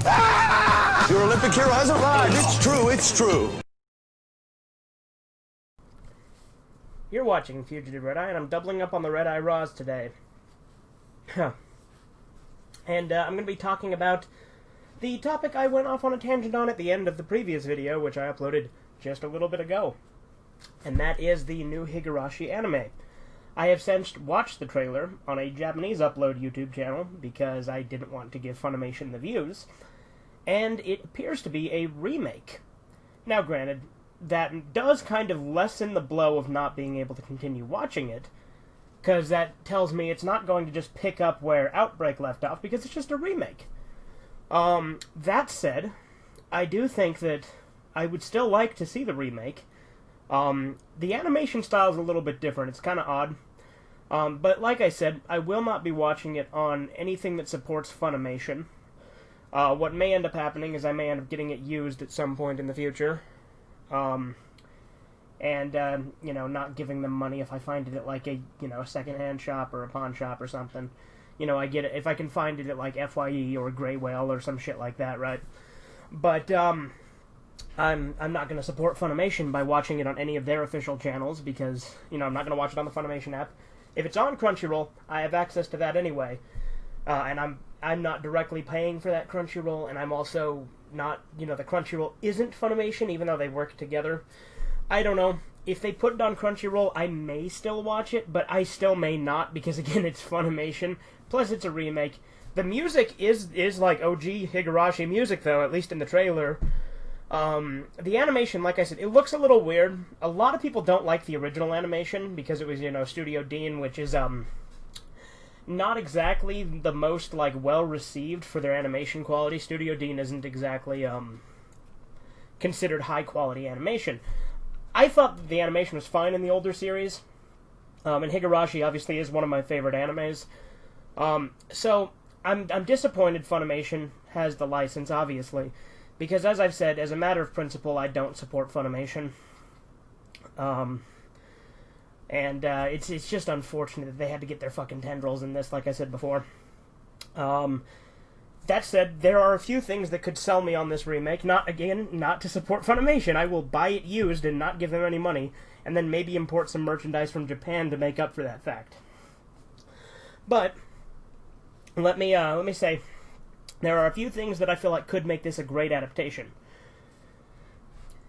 Your Olympic hero has arrived. It's true, it's true. You're watching Fugitive Redeye, and I'm doubling up on the Redeye Raws today. And I'm going to be talking about the topic I went off on a tangent on at the end of the previous video, which I uploaded just a little bit ago. And that is the new Higurashi anime. I have since watched the trailer on a Japanese upload YouTube channel, because I didn't want to give Funimation the views, and it appears to be a remake. Now granted, that does kind of lessen the blow of not being able to continue watching it, because that tells me it's not going to just pick up where Outbreak left off, because it's just a remake. That said, I do think that I would still like to see the remake. The animation style is a little bit different. It's kind of odd. But like I said, I will not be watching it on anything that supports Funimation. What may end up happening is I may end up getting it used at some point in the future. Not giving them money if I find it at, like, a second-hand shop or a pawn shop or something. I get it if I can find it at, like, FYE or Grey Whale or some shit like that, right? But, I'm not going to support Funimation by watching it on any of their official channels, because, I'm not going to watch it on the Funimation app. If it's on Crunchyroll, I have access to that anyway. And I'm not directly paying for that Crunchyroll, and I'm also not, the Crunchyroll isn't Funimation, even though they work together. I don't know. If they put it on Crunchyroll, I may still watch it, but I still may not, because again, it's Funimation. Plus, it's a remake. The music is like OG Higurashi music, though, at least in the trailer. The animation, like I said, it looks a little weird. A lot of people don't like the original animation, because it was, Studio Dean, which is, not exactly the most, well-received for their animation quality. Studio Dean isn't exactly, considered high-quality animation. I thought that the animation was fine in the older series, and Higurashi obviously is one of my favorite animes. So, I'm disappointed Funimation has the license, obviously, because as I've said, as a matter of principle, I don't support Funimation. It's just unfortunate that they had to get their fucking tendrils in this, like I said before. That said, there are a few things that could sell me on this remake. Not to support Funimation. I will buy it used and not give them any money, and then maybe import some merchandise from Japan to make up for that fact. But let me say, there are a few things that I feel like could make this a great adaptation.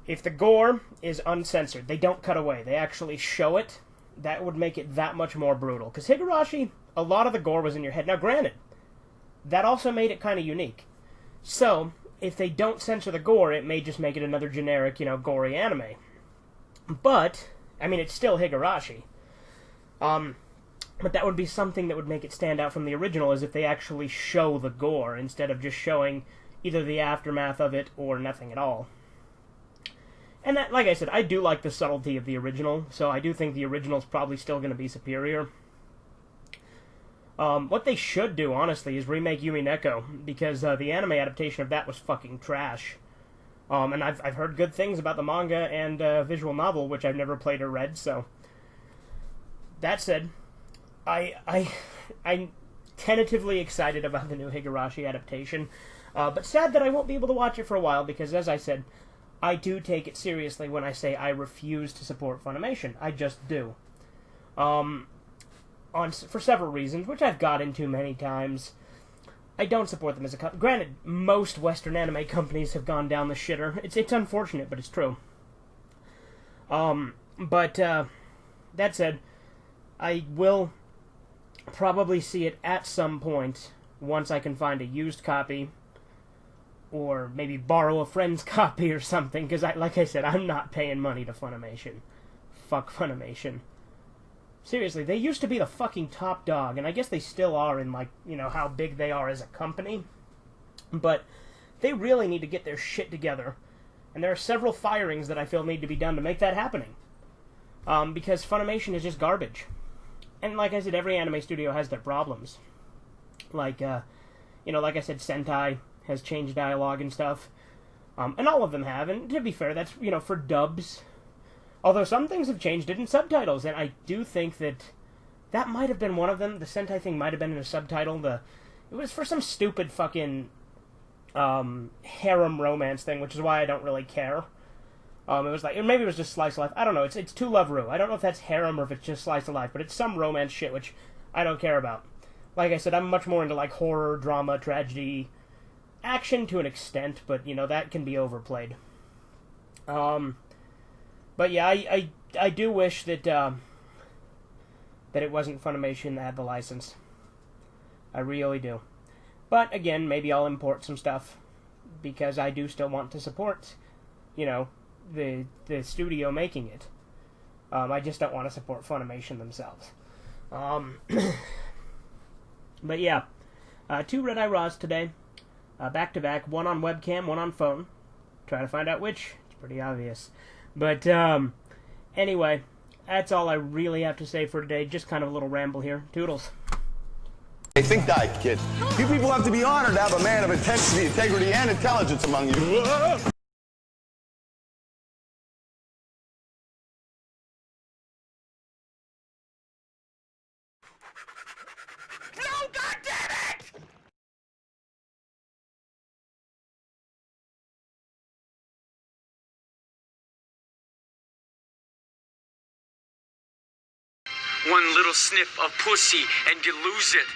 If the gore is uncensored, they don't cut away, they actually show it, that would make it that much more brutal. Because Higurashi, a lot of the gore was in your head. Now granted, that also made it kind of unique. So, if they don't censor the gore, it may just make it another generic, gory anime. But, it's still Higurashi. But that would be something that would make it stand out from the original, is if they actually show the gore, instead of just showing either the aftermath of it or nothing at all. And that, like I said, I do like the subtlety of the original, so I do think the original is probably still going to be superior. What they should do, honestly, is remake Yumi Neko, because the anime adaptation of that was fucking trash. And I've heard good things about the manga and visual novel, which I've never played or read, so... That said, I'm tentatively excited about the new Higurashi adaptation, but sad that I won't be able to watch it for a while, because, as I said, I do take it seriously when I say I refuse to support Funimation. I just do. For several reasons, which I've got into many times. I don't support them as a company. Granted, most Western anime companies have gone down the shitter. It's unfortunate, but it's true. That said, I will probably see it at some point once I can find a used copy, or maybe borrow a friend's copy or something, because, like I said, I'm not paying money to Funimation. Fuck Funimation. Seriously, they used to be the fucking top dog, and I guess they still are in, how big they are as a company. But they really need to get their shit together, and there are several firings that I feel need to be done to make that happening. Because Funimation is just garbage. And like I said, every anime studio has their problems. Like I said, Sentai has changed dialogue and stuff. And all of them have, and to be fair, that's, for dubs. Although some things have changed it in subtitles, and I do think that might have been one of them. The Sentai thing might have been in a subtitle. It was for some stupid fucking harem romance thing, which is why I don't really care. It was like, maybe it was just slice of life. I don't know. It's To Love Ru. I don't know if that's harem or if it's just slice of life, but it's some romance shit which I don't care about. Like I said, I'm much more into like horror, drama, tragedy, action to an extent, but that can be overplayed. But yeah, I do wish that that it wasn't Funimation that had the license. I really do. But again, maybe I'll import some stuff because I do still want to support, the studio making it. I just don't want to support Funimation themselves. But yeah, 2 Red-Eye Raws today, back to back, one on webcam, one on phone. Try to find out which. It's pretty obvious. But anyway, that's all I really have to say for today. Just kind of a little ramble here. Toodles. Hey, think that, kid. You people have to be honored to have a man of intensity, integrity, and intelligence among you. No, goddammit! One little sniff of pussy and you lose it.